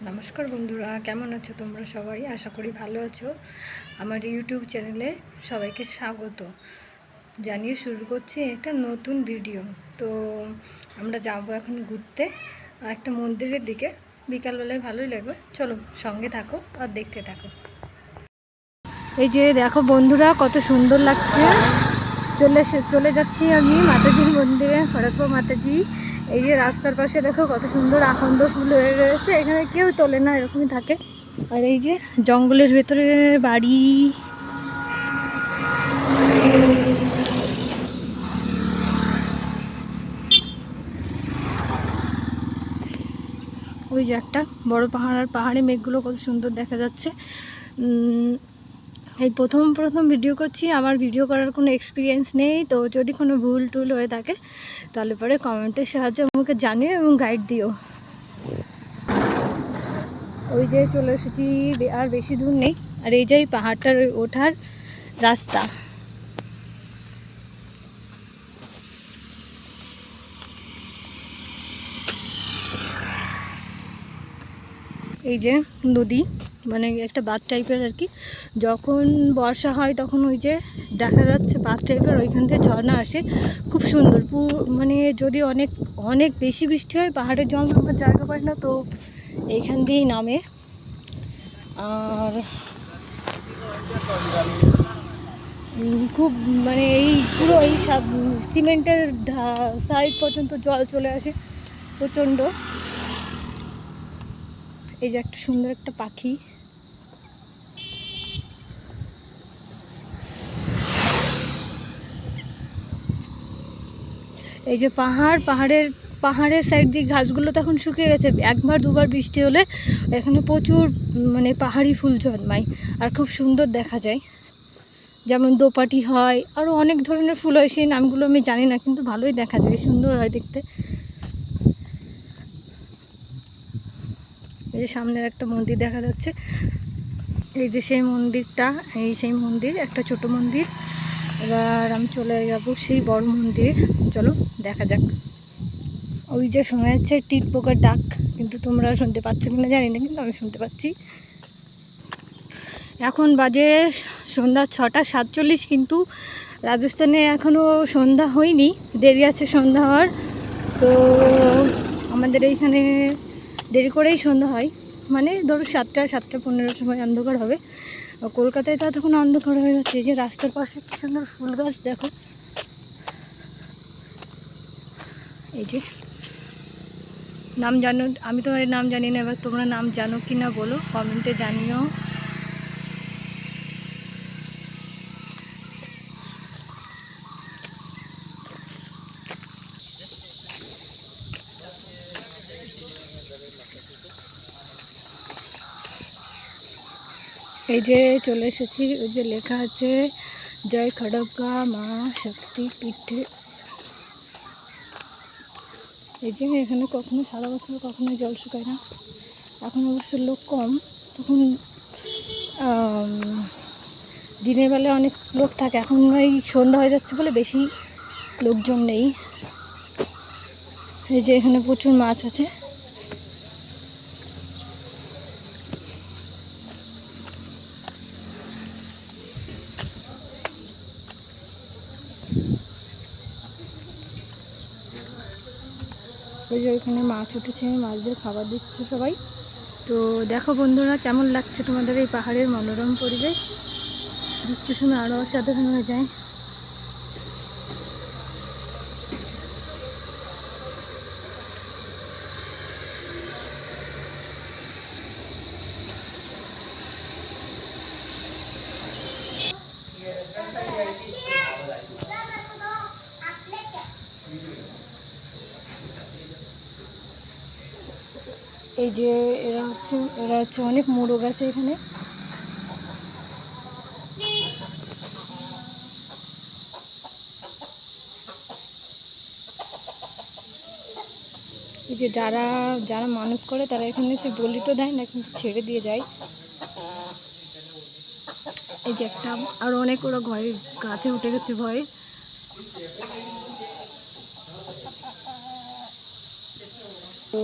নমস্কার বন্ধুরা, কেমন আছো তোমরা সবাই? আশা করি ভালো আছো। আমার ইউটিউব চ্যানেলে সবাইকে স্বাগত জানিয়ে শুরু করছি একটা নতুন ভিডিও। তো আমরা যাব এখন ঘুরতে একটা মন্দিরের দিকে। বিকালবেলায় ভালোই লাগবে, চলো সঙ্গে থাকো আর দেখতে থাকো। এই যে দেখো বন্ধুরা, কত সুন্দর লাগছে। চলে যাচ্ছি আমি মাতাজির মন্দিরে, খড়গপুর মাতাজি। এই যে রাস্তার পাশে দেখো কত সুন্দর আকন্দ ফুল হয়ে রয়েছে, এখানে কেউ তোলে না, এরকমই থাকে। আর এই যে জঙ্গলের ভেতরে বাড়ি। ওই যে একটা বড় পাহাড়, আর পাহাড়ে মেঘগুলো কত সুন্দর দেখা যাচ্ছে। এই প্রথম ভিডিও করছি, আমার ভিডিও করার কোনো এক্সপিরিয়েন্স নেই, তো যদি কোনো ভুল টুল হয়ে থাকে তাহলে পরে কমেন্টের সাহায্যে আমাকে জানিও এবং গাইড দিও। ওই যে চলে এসেছি, আর বেশি দূর নেই। আর এই যে পাহাড়টার ওঠার রাস্তা। এই যে নদী, মানে একটা বাঁধ টাইপের আর কি। যখন বর্ষা হয় তখন ওই যে দেখা যাচ্ছে বাঁধ টাইপের, ওইখান থেকে ঝর্ণা আসে, খুব সুন্দর। মানে যদি অনেক অনেক বেশি বৃষ্টি হয় পাহাড়ের জল নামার জায়গা পায় না, তো এইখান দিয়েই নামে। আর খুব মানে এই পুরো এই সিমেন্টের সাইড পর্যন্ত জল চলে আসে প্রচণ্ড। এই যে একটা সুন্দর একটা পাখি। এই যে পাহাড়ের সাইড দিয়ে ঘাসগুলো তখন শুকিয়ে গেছে। একবার দুবার বৃষ্টি হলে এখানে প্রচুর মানে পাহাড়ি ফুল জন্মায়, আর খুব সুন্দর দেখা যায়। যেমন দোপাটি হয়, আরও অনেক ধরনের ফুল হয়, সেই নামগুলো আমি জানি না, কিন্তু ভালোই দেখা যায়, সুন্দর হয় দেখতে। এই যে সামনের একটা মন্দির দেখা যাচ্ছে, এই যে সেই মন্দিরটা, সেই মন্দির একটা ছোট মন্দির। এবার আমি চলে যাব সেই বড় মন্দিরে, চলো দেখা যাক। ওই যে শোনা যাচ্ছে টিট পোকার ডাক, কিন্তু তোমরা শুনতে পাচ্ছ কিনা জানি না, কিন্তু আমি শুনতে পাচ্ছি। এখন বাজে সন্ধ্যা 6:47, কিন্তু রাজস্থানে এখনও সন্ধ্যা হয়নি, দেরি আছে সন্ধ্যা হওয়ার। তো আমাদের এইখানে দেরি করেই সন্ধ্যা হয়, মানে ধরো 7:15 সময় অন্ধকার হবে। কলকাতায় তো তখন অন্ধকার হয়ে যাচ্ছে। এই যে রাস্তার পাশে কি সুন্দর ফুল গাছ দেখো। এই যে নাম জানো, আমি তোমার নাম জানি না, এবার তোমরা নাম জানো কি না বলো, কমেন্টে জানিও। এই যে চলে এসেছি, ওই যে লেখা আছে জয় খড়গা মা শক্তি পীঠে। এই যে এখানে কখনো সারা বছর কখনো জল শুকায় না। এখন অবশ্য লোক কম, তখন দিনের বেলায় অনেক লোক থাকে। এখন এই সন্ধ্যা হয়ে যাচ্ছে বলে বেশি লোকজন নেই। এই যে এখানে প্রচুর মাছ আছে। ওই যে ওইখানে মাছ উঠেছে, মাছদের খাবার দিচ্ছে সবাই। তো দেখো বন্ধুরা, কেমন লাগছে তোমাদের এই পাহাড়ের মনোরম পরিবেশ। বৃষ্টির সময় আরও অসাধারণ হয়ে যায়। এই যে এরা হচ্ছে অনেক মোরগ আছে এখানে। এই যে যারা মানত করে তারা এখানে এসে বলি তো দেয় না, কিন্তু ছেড়ে দিয়ে যায়। এই যে একটা, আরো অনেক, ওরা ঘরে গাছে উঠে গেছে ভয়ে। তো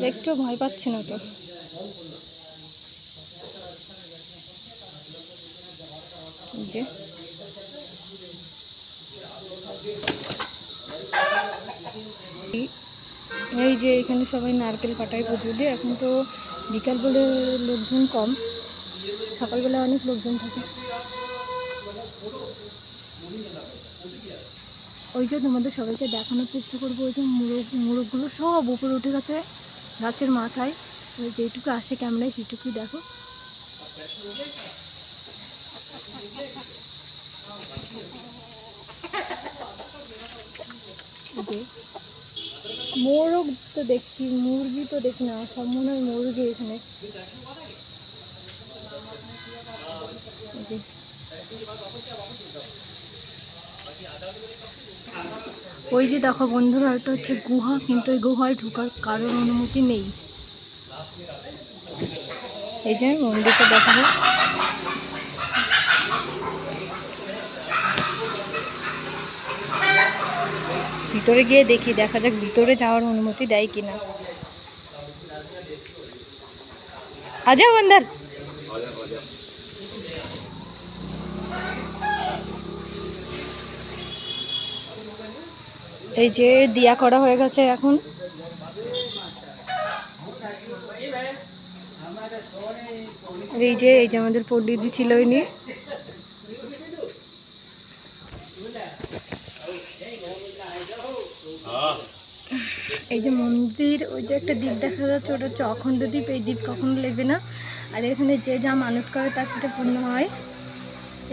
একটু ভয় পাচ্ছে না তো। যে এই যে এখানে সবাই নারকেল ফাটায় পুজো দিয়ে। এখন তো বিকাল বলে লোকজন কম, সকালবেলা অনেক লোকজন থাকে। ওই যে তোমাদের সবাইকে দেখানোর চেষ্টা করবো, ওই যে মোরগগুলো সব উপরে উঠে গেছে গাছের মাথায়। ওই যেটুকু আসে ক্যামেরায় সেটুকুই দেখো। যে মোরগ তো দেখছি, মুরগি তো দেখি না, সব মনে হয় মুরগি এখানে। ওই যে দেখো বন্ধুরা, এটা হচ্ছে গুহা, কিন্তু এই গুহায় ঢোকার কারোর অনুমতি নেই। এই যে মন্দিরটা দেখাবো। ভিতরে গিয়ে দেখি, দেখা যাক ভিতরে যাওয়ার অনুমতি দেয় কিনা। আজা বন্দার এই যে দিয়া করা হয়ে গেছে এখন। এই যে আমাদের পণ্ডিতজি ছিল ইনি। এই যে মন্দির, ওই যে একটা দ্বীপ দেখা যাচ্ছে, ওটা হচ্ছে অখণ্ড দ্বীপ। এই দ্বীপ কখনো লেবে না, আর এখানে যে যা মানত করে তার সেটা পূর্ণ হয়।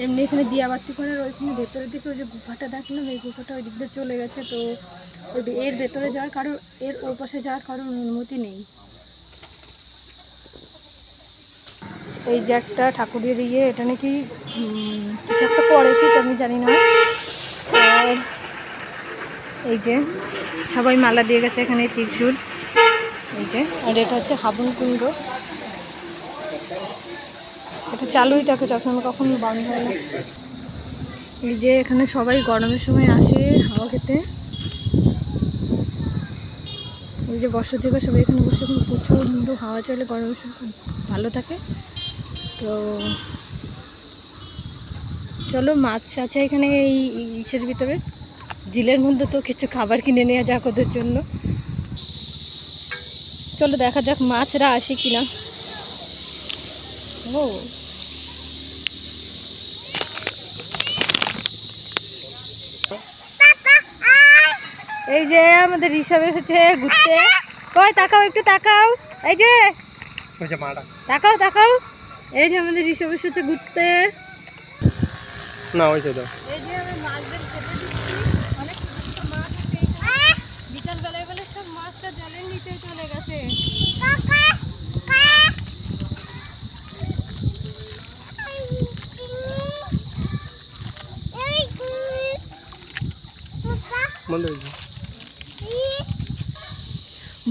এমনি এখানে দিয়াবাতি করে। ওইখানে ভেতরের দিকে ওই যে গুফাটা দেখলাম, এই গুফাটা ওই দিক দিয়ে চলে গেছে। তো এর ভেতরে যাওয়ার কারোর, এর ওর পাশে যাওয়ার কারোর অনুমতি নেই। এই যে একটা ঠাকুরের ইয়ে, এটা নাকি কিছু একটা করেছি আমি জানি না। আর এই যে সবাই মালা দিয়ে গেছে এখানে, ত্রিশূল। এই যে, আর এটা হচ্ছে হাবন কুণ্ড, এটা চালুই থাকে, যখন কখনো বন্ধ হয় না। এই যে এখানে সবাই গরমের সময় আসে হাওয়া খেতে। এই যে বর্ষার জায়গায় সবাই এখানে বসে, এখন প্রচণ্ড হাওয়া চলে, গরমের সময় খুব ভালো থাকে। তো চলো, মাছ আছে এখানে এই ইসের ভিতরে, ঝিলের মধ্যে। তো কিছু খাবার কিনে নেওয়া যাক ওদের জন্য। চলো দেখা যাক মাছরা আসে কিনা। ও এই যে আমাদের ঋষভ এসেছে ঘুরতে। কই তাকাও, একটু তাকাও। এই যে তাকাও তাকাও। এই যে আমাদের ঋষভ এসেছে ঘুরতে। না হয়েছে তো। এই যে আমি মাছদের খেতে দিচ্ছি, অনেক ছোট ছোট মাছ আছে এখানে। বিকাল বেলায় বলে সব মাছটা জলের নিচে চলে গেছে।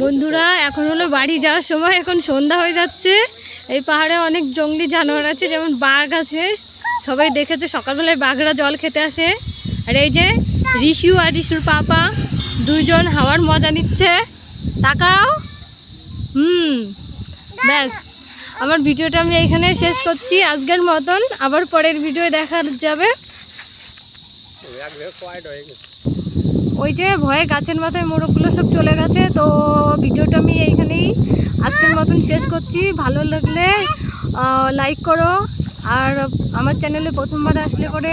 বন্ধুরা এখন হলো বাড়ি যাওয়ার সময়, এখন সন্ধ্যা হয়ে যাচ্ছে। এই পাহাড়ে অনেক জঙ্গলি জানোয়ার আছে, যেমন বাঘ আছে। সবাই দেখেছে সকালবেলায় বাঘরা জল খেতে আসে। আর এই যে ঋষু আর ঋষুর পাপা দুইজন হাওয়ার মজা নিচ্ছে। তাকাও। ব্যাস, আমার ভিডিওটা আমি এইখানে শেষ করছি আজকের মতন। আবার পরের ভিডিও দেখা যাবে। ওই যে ভয়ে গাছের মাথায় মোরগগুলো সব চলে গেছে। তো ভিডিওটা আমি এইখানেই আজকের মতন শেষ করছি। ভালো লাগলে লাইক করো, আর আমার চ্যানেলে প্রথমবার আসলে পরে